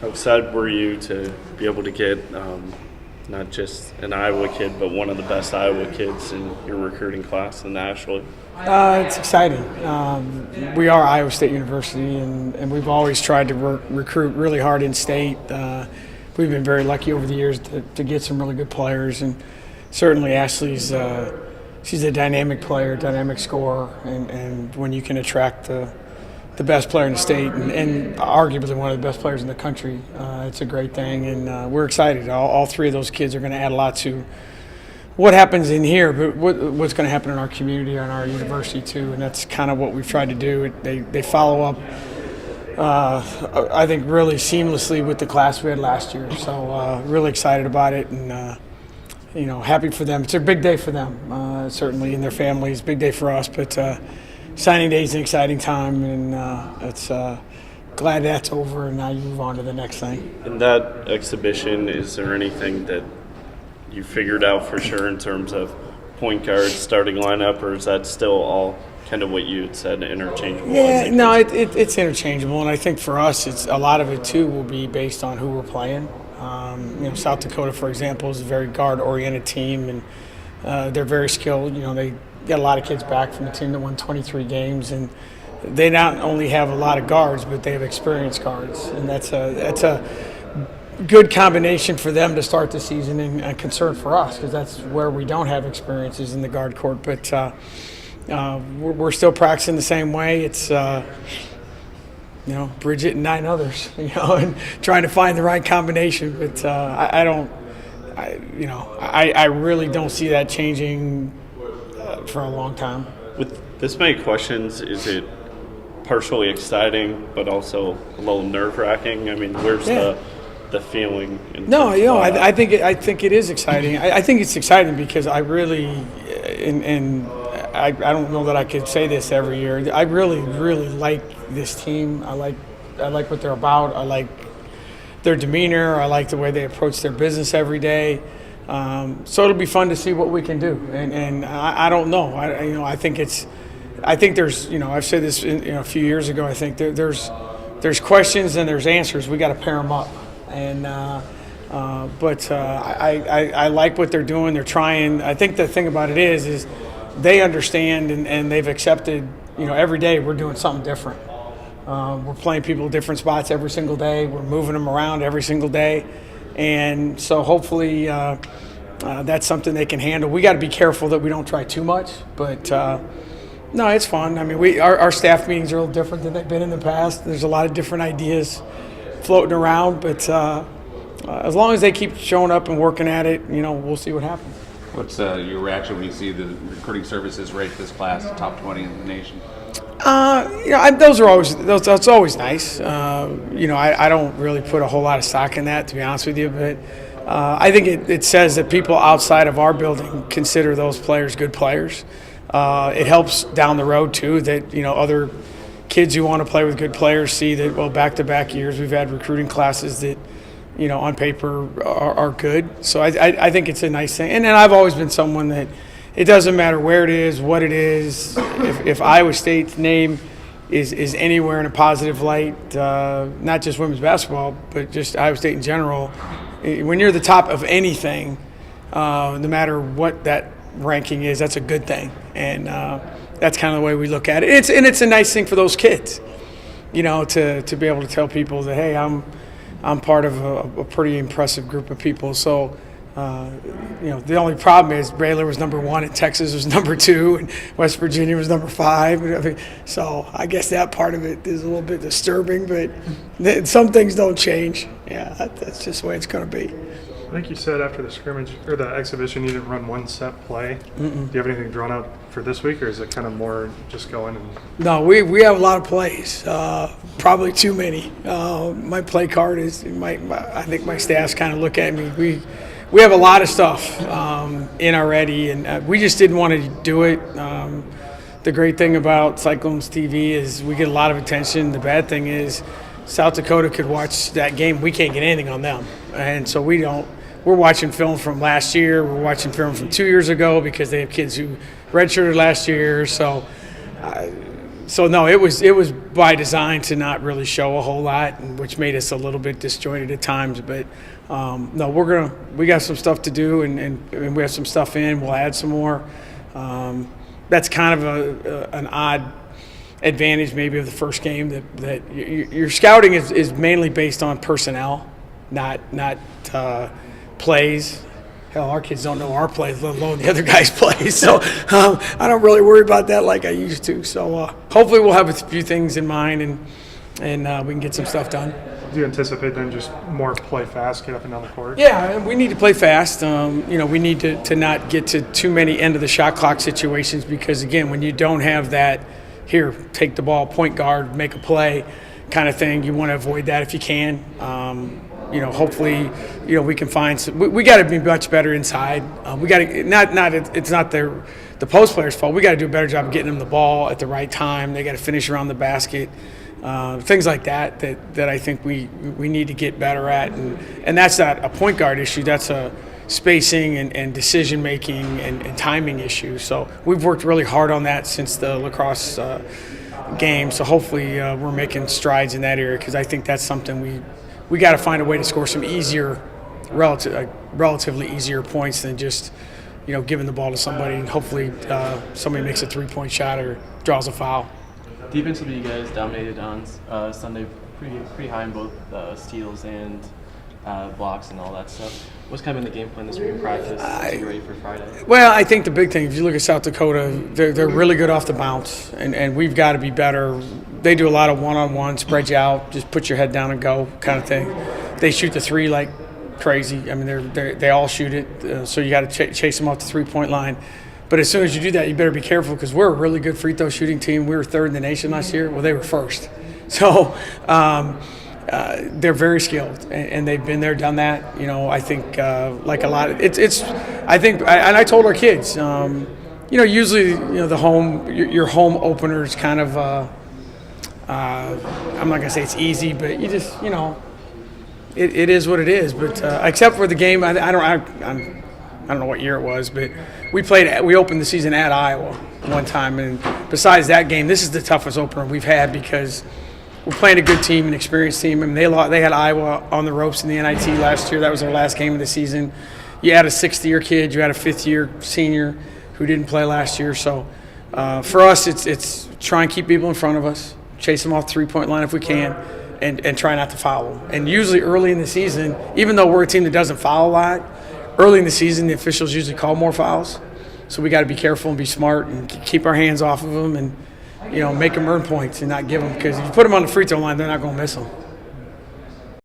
How excited were you to be able to get not just an Iowa kid, but one of the best Iowa kids in your recruiting class nationally? It's exciting. We are Iowa State University, and we've always tried to recruit really hard in state. We've been very lucky over the years to get some really good players, and certainly Ashley's she's a dynamic player, dynamic scorer, and when you can attract the best player in the state and arguably one of the best players in the country, it's a great thing, and we're excited. All three of those kids are going to add a lot to what happens in here, but what's going to happen in our community and our university too, and that's kind of what we've tried to do. They follow up, I think, really seamlessly with the class we had last year. So really excited about it, and happy for them. It's a big day for them, certainly, and their families. Big day for us, but signing day is an exciting time, and it's glad that's over, and now you move on to the next thing. In that exhibition, is there anything that you figured out for sure in terms of point guard, starting lineup, or is that still all kind of what you had said, interchangeable? Yeah, no, it's interchangeable, and I think for us, it's a lot of it too will be based on who we're playing. South Dakota, for example, is a very guard-oriented team, and they're very skilled. They got a lot of kids back from the team that won 23 games, and they not only have a lot of guards, but they have experienced guards, and that's a good combination for them to start the season, and a concern for us because that's where we don't have experiences in the guard court. But we're still practicing the same way. It's Bridget and 9 others, and trying to find the right combination. But I really don't see that changing for a long time. With this many questions, is it partially exciting but also a little nerve-wracking? I mean, where's the feeling? I think it is exciting. I think it's exciting because I really, and I don't know that I could say this every year. I really, really like this team. I like what they're about. I like their demeanor. I like the way they approach their business every day. So it'll be fun to see what we can do. And I don't know. I think there's, I've said this a few years ago. I think there's questions and there's answers. We got to pair them up. And I like what they're doing. They're trying. I think the thing about it is they understand and they've accepted. Every day we're doing something different. We're playing people at different spots every single day. We're moving them around every single day, and so hopefully that's something they can handle. We got to be careful that we don't try too much, but no, it's fun. I mean, our staff meetings are a little different than they've been in the past. There's a lot of different ideas floating around, but as long as they keep showing up and working at it, we'll see what happens. What's your reaction when you see the recruiting services rate this class top 20 in the nation? That's always nice. I don't really put a whole lot of stock in that, to be honest with you, but I think it says that people outside of our building consider those players good players. It helps down the road too that other kids who want to play with good players see that, back-to-back years we've had recruiting classes that, on paper are good. So I think it's a nice thing. And then I've always been someone that it doesn't matter where it is, what it is. If Iowa State's name is anywhere in a positive light, not just women's basketball, but just Iowa State in general, when you're the top of anything, no matter what that ranking is, that's a good thing. And that's kind of the way we look at it. It's a nice thing for those kids, to be able to tell people that, hey, I'm part of a pretty impressive group of people. So, the only problem is Baylor was number 1 and Texas was number 2 and West Virginia was number 5. So I guess that part of it is a little bit disturbing, but some things don't change. Yeah, that's just the way it's going to be. I think you said after the scrimmage or the exhibition you didn't run one set play. Do you have anything drawn out for this week, or is it kind of more just going and? No, we have a lot of plays. Probably too many. My play card is I think my staffs kind of look at me. We have a lot of stuff in already, and we just didn't want to do it. The great thing about Cyclones TV is we get a lot of attention. The bad thing is South Dakota could watch that game. We can't get anything on them, and so we don't. We're watching film from last year. We're watching film from 2 years ago because they have kids who redshirted last year. So So no, it was by design to not really show a whole lot, which made us a little bit disjointed at times. But no, we got some stuff to do, and we have some stuff in. We'll add some more. That's kind of an odd advantage maybe of the first game that your scouting is mainly based on personnel, not plays. Hell, our kids don't know our plays, let alone the other guys' plays. So I don't really worry about that like I used to. So hopefully we'll have a few things in mind and we can get some stuff done. Do you anticipate then just more play fast, get up and down the court? Yeah, we need to play fast. We need to not get to too many end of the shot clock situations because, again, when you don't have that, here, take the ball, point guard, make a play kind of thing, you want to avoid that if you can. Hopefully, we can find some. We got to be much better inside. We got to it's not the post players' fault. We got to do a better job of getting them the ball at the right time. They got to finish around the basket. Things like that I think we need to get better at, and that's not a point guard issue. That's a spacing and decision making and timing issue. So we've worked really hard on that since the lacrosse game. So hopefully we're making strides in that area because I think that's something we got to find a way to score some easier, relatively easier points than just giving the ball to somebody and hopefully somebody makes a 3-point shot or draws a foul. Defensively, you guys dominated on Sunday, pretty high in both steals and blocks and all that stuff. What's kind of been the game plan this week in practice to get ready for Friday? Well, I think the big thing, if you look at South Dakota, they're really good off the bounce, and we've got to be better. They do a lot of one-on-one, spread you out, just put your head down and go kind of thing. They shoot the three like crazy. I mean, they all shoot it, so you got to chase them off the 3-point line. But as soon as you do that, you better be careful because we're a really good free throw shooting team. We were third in the nation last year. Well, they were first. So they're very skilled, and they've been there, done that. I think like a lot of it's. I think, and I told our kids, usually your home opener is kind of. I'm not gonna say it's easy, but you just it is what it is. But except for the game, I don't know what year it was, but we opened the season at Iowa one time, and besides that game, this is the toughest opener we've had because we're playing a good team, an experienced team. I mean, they had Iowa on the ropes in the NIT last year. That was their last game of the season. You had a sixth-year kid, you had a fifth-year senior who didn't play last year. So for us, it's try and keep people in front of us, chase them off the 3-point line if we can, and try not to foul them. And usually early in the season, even though we're a team that doesn't foul a lot, early in the season, the officials usually call more fouls. So we got to be careful and be smart and keep our hands off of them and, make them earn points and not give them, because if you put them on the free throw line, they're not going to miss them.